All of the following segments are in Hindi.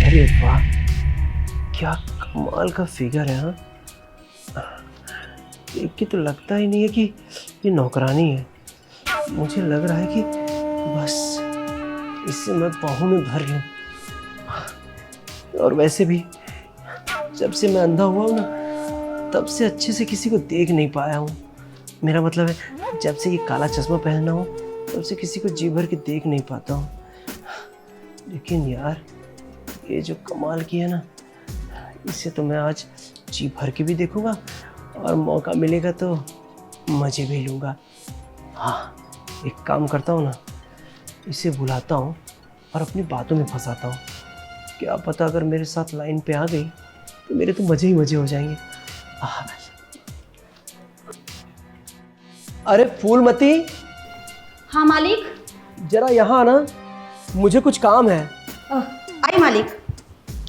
अरे वाह, क्या कमाल का फिगर है। हाँ, देख के तो लगता ही नहीं है कि ये नौकरानी है। मुझे लग रहा है कि बस इससे मैं बाहों में भर लूं। और वैसे भी जब से मैं अंधा हुआ हूं ना, तब से अच्छे से किसी को देख नहीं पाया हूँ। मेरा मतलब है, जब से ये काला चश्मा पहना हूँ तब से किसी को जी भर के देख नहीं पाता हूँ। लेकिन यार, ये जो कमाल की है ना, इसे तो मैं आज जी भर के भी देखूंगा और मौका मिलेगा तो मजे भी लूँगा। हाँ, एक काम करता हूँ ना, इसे बुलाता हूँ और अपनी बातों में फंसाता हूँ। क्या पता अगर मेरे साथ लाइन पे आ गई तो मेरे तो मजे ही मजे हो जाएंगे। अरे फूलमती। हाँ मालिक। जरा यहाँ आना, मुझे कुछ काम है। आए मालिक।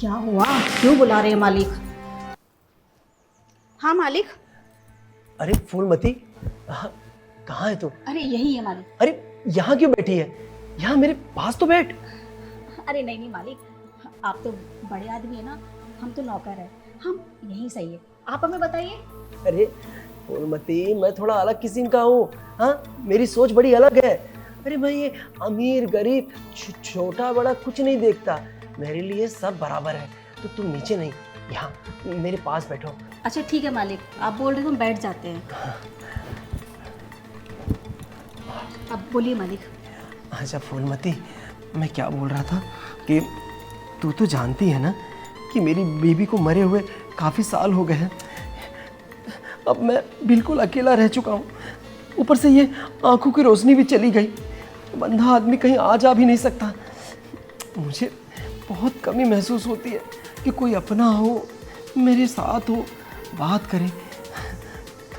क्या हुआ, क्यों बुला रहे हैं मालिक? हाँ मालिक। अरे फूलमती, कहाँ है तू? अरे यही है मालिक। अरे यहाँ क्यों बैठी है? यहाँ मेरे पास तो बैठ। अरे नहीं नहीं मालिक, आप तो बड़े आदमी है ना, हम तो नौकर है, हम यही सही है, आप हमें बताइए। अरे फूलमती, मैं थोड़ा अलग किस्म का हूँ। हाँ, मेरी सोच बड़ी अलग है। अरे मैं ये अमीर गरीब छोटा बड़ा कुछ नहीं देखता, मेरे लिए सब बराबर है। तो तुम नीचे नहीं, यहाँ मेरे पास बैठो। अच्छा ठीक है मालिक, आप बोल रहे हो हम बैठ जाते हैं। अब बोलिए मालिक। अच्छा फूलमती, मैं क्या बोल रहा था कि तू तो जानती है ना कि मेरी बीवी को मरे हुए काफ़ी साल हो गए हैं। अब मैं बिल्कुल अकेला रह चुका हूँ, ऊपर से ये आंखों की रोशनी भी चली गई। अंधा आदमी कहीं आ जा भी नहीं सकता। मुझे बहुत कमी महसूस होती है कि कोई अपना हो, मेरे साथ हो, बात करे।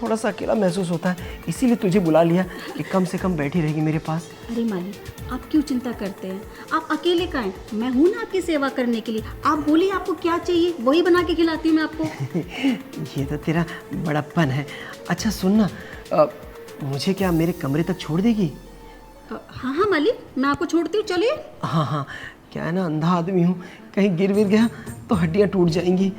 थोड़ा सा अकेला महसूस होता है, इसीलिए तुझे बुला लिया कि कम से कम बैठी रहेगी मेरे पास। अरे मालिक, आप क्यों चिंता करते हैं? आप अकेले का हैं, मैं हूँ ना आपकी सेवा करने के लिए। आप बोलिए आपको क्या चाहिए, वही बना के खिलाती हूँ मैं आपको। ये तो तेरा बड़प्पन है। अच्छा सुन ना, मुझे क्या मेरे कमरे तक छोड़ देगी? हाँ हाँ मालिक, मैं आपको छोड़ती हूँ, चलिए। हाँ हाँ, क्या है ना, अंधा आदमी हूँ, कहीं गिर विर गया तो हड्डियाँ टूट जाएंगी,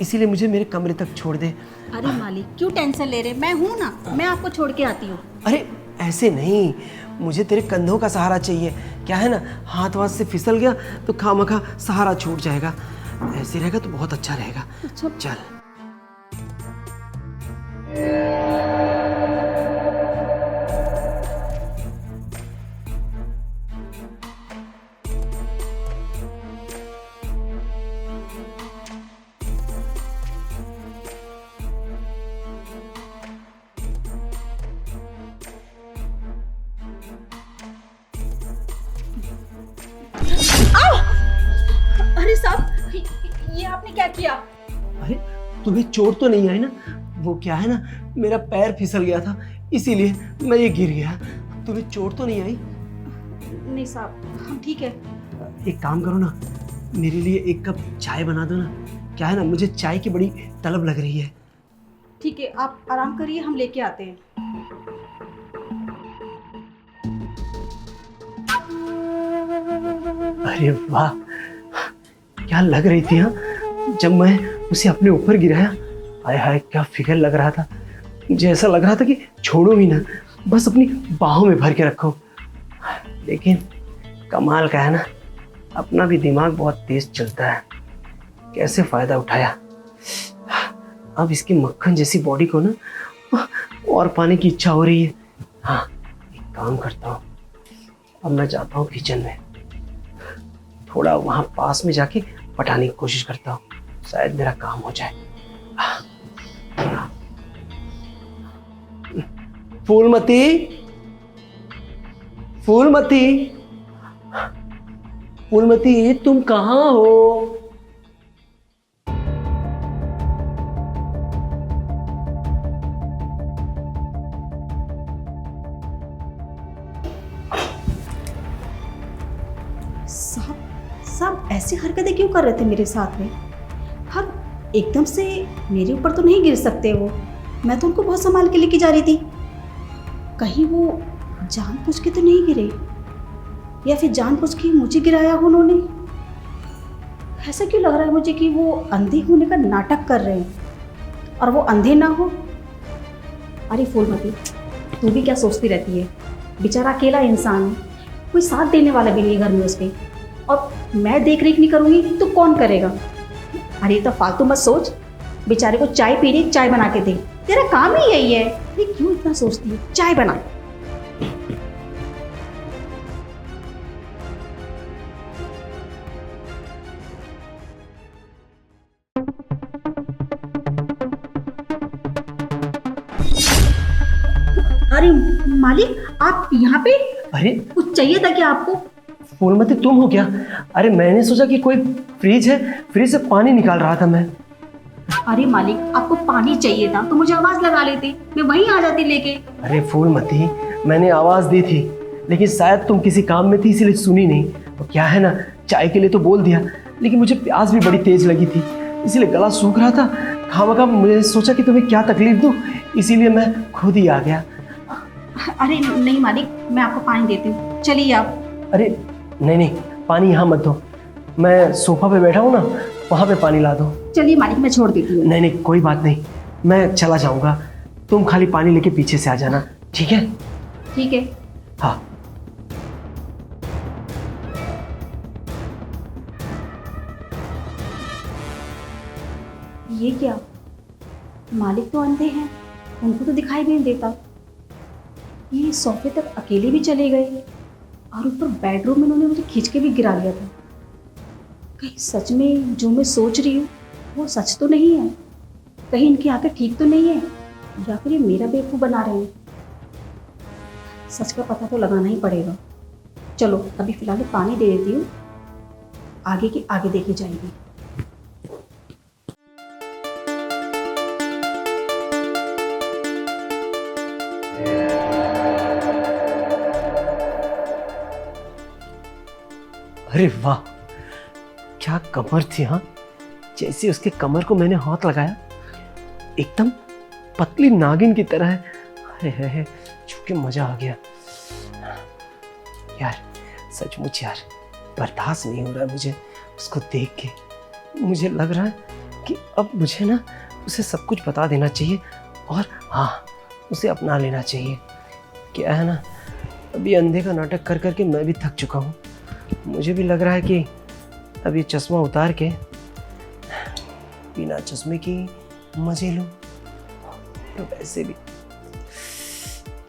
इसीलिए मुझे मेरे कमरे तक छोड़ दे। अरे मालिक, क्यों टेंशन ले रहे, मैं हूँ ना, मैं आपको छोड़ के आती हूँ। अरे ऐसे नहीं, मुझे तेरे कंधों का सहारा चाहिए। क्या है ना, हाथ वाथ से फिसल गया तो खामखा सहारा छूट जाएगा। ऐसे रहेगा तो बहुत अच्छा रहेगा। अच्छा चल। अरे साहब, ये आपने क्या किया? अरे तुम्हें चोट तो नहीं आई ना? वो क्या है ना, मेरा पैर फिसल गया था, इसीलिए मैं ये गिर गया। तुम्हें चोट तो नहीं आई? नहीं साहब, हम ठीक है। एक काम करो ना, मेरे लिए एक कप चाय बना दो ना। क्या है ना, मुझे चाय की बड़ी तलब लग रही है। ठीक है, आप आराम करिए, हम लेके आते हैं। अरे वाह, क्या लग रही थी। हाँ, जब मैं उसे अपने ऊपर गिराया, हाय हाय क्या फिगर लग रहा था। मुझे ऐसा लग रहा था कि छोड़ो ही ना, बस अपनी बाहों में भर के रखो। लेकिन कमाल का है ना, अपना भी दिमाग बहुत तेज चलता है। कैसे फायदा उठाया। अब इसकी मक्खन जैसी बॉडी को ना और पाने की इच्छा हो रही है। हाँ, एक काम करता हूँ, अब मैं जाता हूँ किचन में, थोड़ा वहां पास में जाके पटाने की कोशिश करता हूँ, शायद मेरा काम हो जाए। फूलमती, फूलमती, फूलमती, तुम कहाँ हो? साहब ऐसी हरकतें क्यों कर रहे थे मेरे साथ में? हम एकदम से मेरे ऊपर तो नहीं गिर सकते वो, मैं तो उनको बहुत संभाल के लेके जा रही थी। कहीं वो जानबूझ के तो नहीं गिरे, या फिर जानबूझ के मुझे गिराया हो उन्होंने। ऐसा क्यों लग रहा है मुझे कि वो अंधे होने का नाटक कर रहे हैं और वो अंधे ना हो। अरे फूलमती, तू भी क्या सोचती रहती है? बेचारा अकेला इंसान है, कोई साथ देने वाला भी नहीं घर में उसके, और मैं देख रेख नहीं करूँगी तो कौन करेगा? अरे तो फालतू मत सोच, बेचारे को चाय पी रही, चाय बना के दे, तेरा काम ही यही है। अरे क्यों इतना सोचती है? चाय बना। अरे मालिक, आप यहाँ पे? अरे कुछ चाहिए था क्या आपको? फूलमती, तुम हो क्या? अरे मैंने सोचा कि कोई फ्रिज है, फ्रिज से पानी निकाल रहा था मैं। अरे मालिक, आपको पानी चाहिए था तो मुझे आवाज लगा लेते, मैं वहीं आ जाती लेके। अरे फूलमती, मैंने आवाज दी थी, लेकिन शायद तुम किसी काम में थी इसीलिए सुनी नहीं। तो क्या है ना, चाय के लिए तो बोल दिया, लेकिन मुझे प्यास भी बड़ी तेज लगी थी, इसीलिए गला सूख रहा था। खामखा मुझे सोचा कि तुम्हें क्या तकलीफ दूं, इसीलिए मैं खुद ही आ गया। अरे नहीं मालिक, मैं आपको पानी देती हूँ, चलिए आप। अरे नहीं नहीं, पानी यहाँ मत दो, मैं सोफा पे बैठा हूँ ना, वहाँ पे पानी ला दो। चलिए मालिक, मैं छोड़ देती हूँ। नहीं नहीं, कोई बात नहीं, मैं चला जाऊँगा, तुम खाली पानी लेके पीछे से आ जाना, ठीक है? ठीक है। हाँ। ये क्या, मालिक तो अंधे हैं, उनको तो दिखाई भी नहीं देता। ये सोफे तक अकेले भी चले गए और ऊपर बेडरूम में उन्होंने मुझे खींच के भी गिरा लिया था। कहीं सच में जो मैं सोच रही हूँ वो सच तो नहीं है? कहीं इनकी आंखें ठीक तो नहीं है, या फिर ये मेरा बेवकूफ़ बना रहे हैं? सच का पता तो लगाना ही पड़ेगा। चलो अभी फिलहाल पानी दे देती हूँ, आगे की आगे देखी जाएगी। अरे वाह, क्या कमर थी! हाँ, जैसे उसके कमर को मैंने हाथ लगाया, एकदम पतली नागिन की तरह है। अरे छू के मजा आ गया यार, सचमुच यार, बर्दाश्त नहीं हो रहा है मुझे उसको देख के। मुझे लग रहा है कि अब मुझे ना उसे सब कुछ बता देना चाहिए और हाँ, उसे अपना लेना चाहिए। क्या है ना, अभी अंधे का नाटक कर करके मैं भी थक चुका हूँ। मुझे भी लग रहा है कि अब ये चश्मा उतार के बिना चश्मे की मजे लूं। तो वैसे भी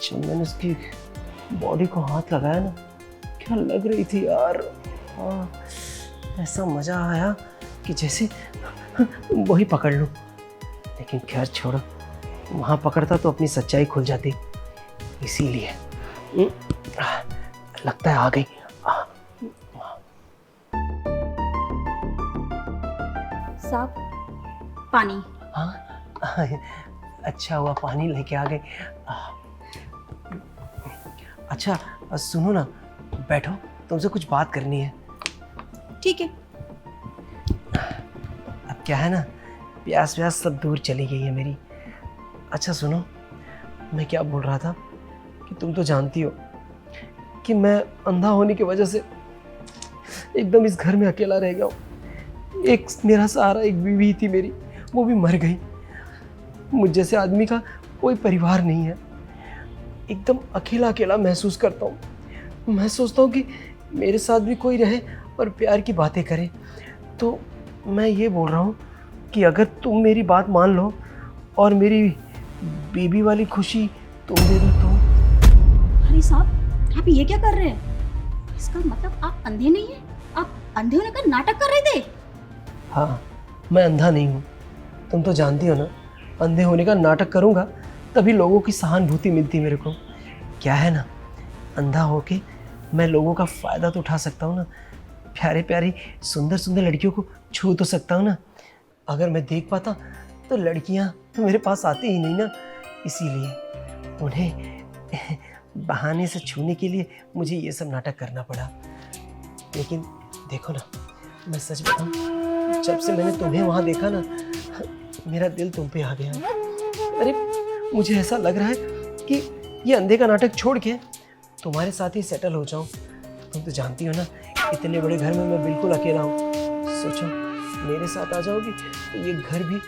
जब मैंने उसकी बॉडी को हाथ लगाया ना, क्या लग रही थी यार। हाँ, ऐसा मजा आया कि जैसे वही पकड़ लूं। लेकिन खैर छोड़ो, वहाँ पकड़ता तो अपनी सच्चाई खुल जाती, इसीलिए लगता है आ गई। साहब, पानी। हाँ, अच्छा हुआ पानी लेके आ गए। अच्छा सुनो ना, बैठो, तुमसे कुछ बात करनी है। ठीक है। अब क्या है ना, प्यास व्यास सब दूर चली गई है मेरी। अच्छा सुनो, मैं क्या बोल रहा था कि तुम तो जानती हो कि मैं अंधा होने की वजह से एकदम इस घर में अकेला रह गया हूँ। एक मेरा सहारा एक बीवी थी मेरी, वो भी मर गई। मुझ जैसे आदमी का कोई परिवार नहीं है, एकदम अकेला अकेला महसूस करता हूँ। मैं सोचता हूँ कि मेरे साथ भी कोई रहे और प्यार की बातें करे। तो मैं ये बोल रहा हूँ कि अगर तुम मेरी बात मान लो और मेरी बीबी वाली खुशी तुम दे दो तो। अरे साहब, आप ये क्या कर रहे हैं? इसका मतलब आप अंधे नहीं हैं, आप अंधे होने का नाटक कर रहे थे। हाँ, मैं अंधा नहीं हूँ, तुम तो जानती हो ना, अंधे होने का नाटक करूँगा तभी लोगों की सहानुभूति मिलती मेरे को। क्या है ना, अंधा होके मैं लोगों का फ़ायदा तो उठा सकता हूँ ना, प्यारे प्यारी सुंदर सुंदर लड़कियों को छू तो सकता हूँ ना। अगर मैं देख पाता तो लड़कियाँ तो मेरे पास आती ही नहीं ना, इसीलिए उन्हें बहाने से छूने के लिए मुझे ये सब नाटक करना पड़ा। लेकिन देखो ना, मैं सच बताऊँ, जब से मैंने तुम्हें वहाँ देखा ना, मेरा दिल तुम पे आ गया। अरे मुझे ऐसा लग रहा है कि ये अंधे का नाटक छोड़ के तुम्हारे साथ ही सेटल हो जाऊं। तुम तो जानती हो ना, इतने बड़े घर में मैं बिल्कुल अकेला हूँ। सोचो मेरे साथ आ जाओगी तो ये घर भी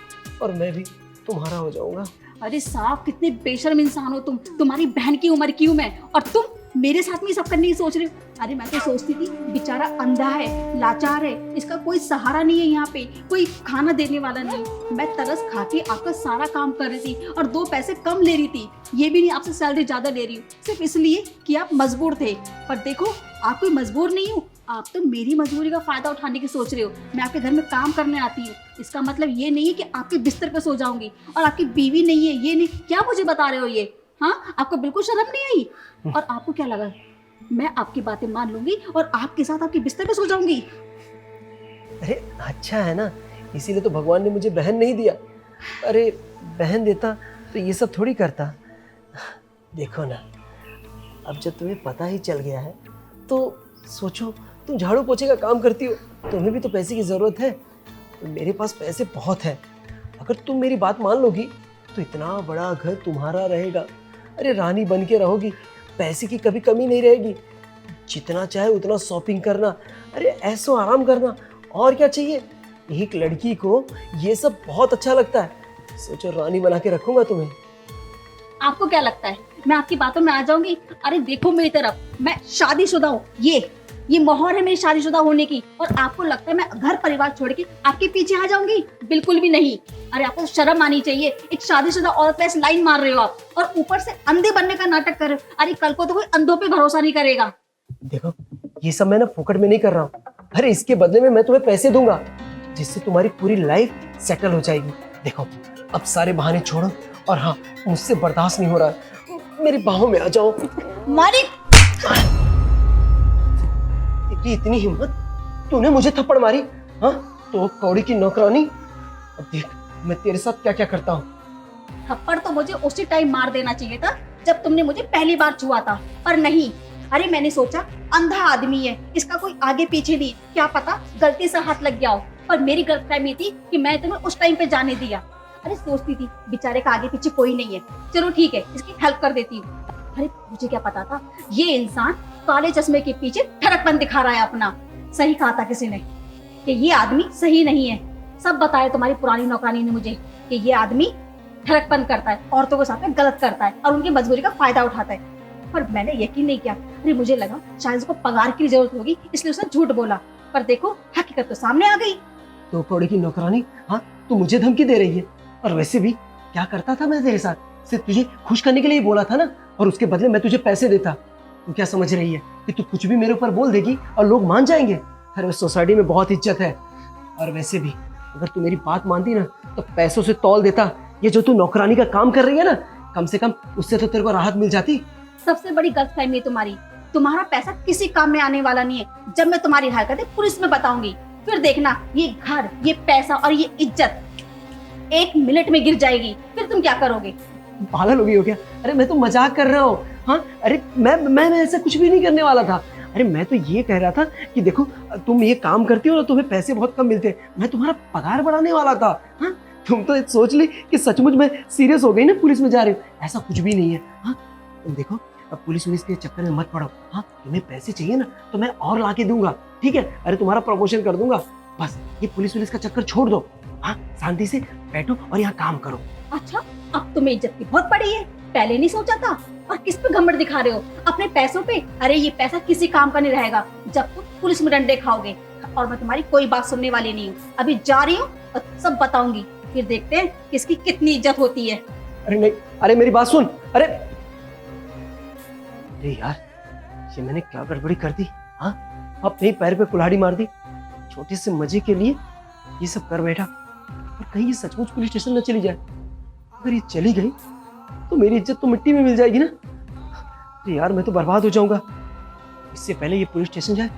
और मैं भी तुम्हारा हो जाऊंगा। अरे साहब, कितने बेशर्म इंसान हो तुम। तुम्हारी बहन की उम्र की हूँ मैं, और तुम मेरे साथ में ये सब करने की सोच रहे हो। अरे मैं तो सोचती थी बेचारा अंधा है, लाचार है, इसका कोई सहारा नहीं है, यहाँ पे कोई खाना देने वाला नहीं। मैं तरस खा के आपका सारा काम कर रही थी और 2 पैसे कम ले रही थी। ये भी नहीं आपसे सैलरी ज्यादा ले रही हूँ, सिर्फ इसलिए कि आप मजबूर थे। पर देखो, आप कोई मजबूर नहीं हो, आप तो मेरी मजबूरी का फायदा उठाने की सोच रहे हो। मैं आपके घर में काम करने आती हूँ, इसका मतलब ये नहीं है कि आपके बिस्तर पे सो जाऊंगी। और आपकी बीवी नहीं है, ये नहीं, क्या मुझे बता रहे हो ये? हाँ, आपको बिल्कुल शर्म नहीं आई? और आपको क्या लगा मैं आपकी बातें मान लूंगी और आपके साथ आपके बिस्तर पे सो जाऊंगी? अरे अच्छा है ना, इसीलिए तो भगवान ने मुझे बहन नहीं दिया। अरे बहन देता तो ये सब थोड़ी करता। देखो ना, अब जब तुम्हें पता ही चल गया है तो सोचो, तुम झाड़ू पोछे का काम करती हो, तुम्हें भी तो पैसे की ज़रूरत है। मेरे पास पैसे बहुत है, अगर तुम मेरी बात मान लोगी तो इतना बड़ा घर तुम्हारा रहेगा। अरे रानी बन के रहोगी, पैसे की कभी कमी नहीं रहेगी, जितना चाहे उतना शॉपिंग करना, अरे ऐसो आराम करना, और क्या चाहिए। एक लड़की को ये सब बहुत अच्छा लगता है। सोचो रानी बना के रखूंगा तुम्हें। आपको क्या लगता है मैं आपकी बातों में आ जाऊंगी? अरे देखो मेरी तरफ, मैं शादीशुदा हूँ, ये मोहर है मेरी शादीशुदा होने की। और आपको लगता है मैं घर परिवार छोड़ के आपके पीछे आ जाऊंगी? बिल्कुल भी नहीं। अरे आपको शर्म आनी चाहिए, एक शादीशुदा औरत पे ऐसे लाइन मार रहे हो आप, और ऊपर से अंधे बनने का नाटक कर रहे हो। अरे कल को तो कोई अंधों पे भरोसा नहीं करेगा। देखो ये सब मैं ना फोकट में नहीं कर रहा हूँ। अरे इसके बदले में मैं तुम्हें पैसे दूंगा, जिससे तुम्हारी पूरी लाइफ सेटल हो जाएगी। देखो अब सारे बहाने छोड़ो, और हाँ, मुझसे बर्दाश्त नहीं हो रहा, मेरी बाहों में आ जाओ। मालिक, तेरी इतनी हिम्मत, तूने मुझे थप्पड़ मारी? हाँ तो कौड़ी की नौकरानी, अब देख मैं तेरे साथ क्या क्या करता हूँ। थप्पड़ तो मुझे उसी टाइम मार देना चाहिए था जब तुमने मुझे पहली बार छुआ था, पर नहीं। अरे मैंने सोचा अंधा आदमी है, इसका कोई आगे पीछे नहीं, क्या पता गलती से हाथ लग गया हो। पर मेरी गलतफहमी थी कि मैं तुम्हें उस टाइम पे जाने दिया। अरे सोचती थी बेचारे का आगे पीछे कोई नहीं है, चलो ठीक है इसकी हेल्प कर देती हूँ। अरे मुझे क्या पता था ये इंसान काले चश्मे के पीछे ठरकपन दिखा रहा है अपना। सही कहा था किसी ने कि ये आदमी सही नहीं है। सब बताया तुम्हारी पुरानी नौकरानी ने मुझे कि ये आदमी ठरकपन करता है, औरतों के साथ में गलत करता है और उनकी मजबूरी का फायदा उठाता है। पर मैंने यकीन नहीं किया। अरे मुझे लगा शायद उसको पगार की जरूरत होगी, इसलिए उसने झूठ बोला। पर देखो हकीकत तो सामने आ गई। तो कौड़ी की नौकरानी, हाँ तू मुझे धमकी दे रही है? और वैसे भी क्या करता था मैं तेरे साथ? सिर्फ तुझे खुश करने के लिए बोला था ना, और उसके बदले मैं तुझे पैसे देता। तू क्या समझ रही है कि तू कुछ भी मेरे ऊपर बोल देगी और लोग मान जाएंगे? अरे सोसाइटी में बहुत इज्जत है। और वैसे भी अगर तू मेरी बात मानती ना तो पैसों से तौल देता। ये जो तू नौकरानी का काम कर रही है ना, कम से कम उससे तो तेरे को राहत मिल जाती। सबसे बड़ी गलतफहमी है तुम्हारी, तुम्हारा पैसा किसी काम में आने वाला नहीं है। जब मैं तुम्हारी हरकतें पुलिस में बताऊंगी, फिर देखना ये घर, ये पैसा और ये इज्जत 1 मिनट में गिर जाएगी। फिर तुम क्या करोगे? पागल हो गई हो क्या? अरे मैं तो मजाक कर रहा हूँ। हाँ अरे मैं ऐसा कुछ भी नहीं करने वाला था। अरे मैं तो ये कह रहा था कि देखो तुम ये काम करती हो ना, तुम्हें पैसे बहुत कम मिलते हैं, मैं तुम्हारा पगार बढ़ाने वाला था। हाँ तुम तो सोच ली कि सचमुच में सीरियस हो गई ना, पुलिस में जा रही हो। ऐसा कुछ भी नहीं है। हाँ तुम देखो अब पुलिस के चक्कर में मत पड़ो। हाँ तुम्हें पैसे चाहिए ना तो मैं और ला के दूंगा, ठीक है? अरे तुम्हारा प्रमोशन कर दूंगा। बस ये पुलिस का चक्कर छोड़ दो। हाँ शांति से बैठो और यहाँ काम करो। अच्छा, अब तुम्हें इज्जत की बहुत पड़ी है, पहले नहीं सोचा था? और किस पे घमंड दिखा रहे हो? अपने पैसों पे? अरे ये पैसा किसी काम का नहीं रहेगा जब तुम पुलिस में डंडे खाओगे। और मैं तुम्हारी कोई बात सुनने वाली नहीं हूँ। अभी जा रही हूँ और सब बताऊंगी, फिर देखते हैं किसकी कितनी इज्जत होती है। अरे नहीं, अरे मेरी बात सुन। अरे अरे यार, ये मैंने क्या गड़बड़ी कर दी? हाँ अपने पैर पे कुल्हाड़ी मार दी, छोटे से मजे के लिए ये सब कर बैठा। और कहीं ये सचमुच पुलिस स्टेशन न चली जाए। अगर ये चली गई तो मेरी इज्जत तो मिट्टी में मिल जाएगी ना। अरे यार मैं तो बर्बाद हो जाऊंगा। इससे पहले ये पुलिस स्टेशन जाए,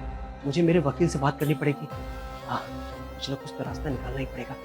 मुझे मेरे वकील से बात करनी पड़ेगी। हाँ कुछ ना कुछ तो रास्ता निकालना ही पड़ेगा।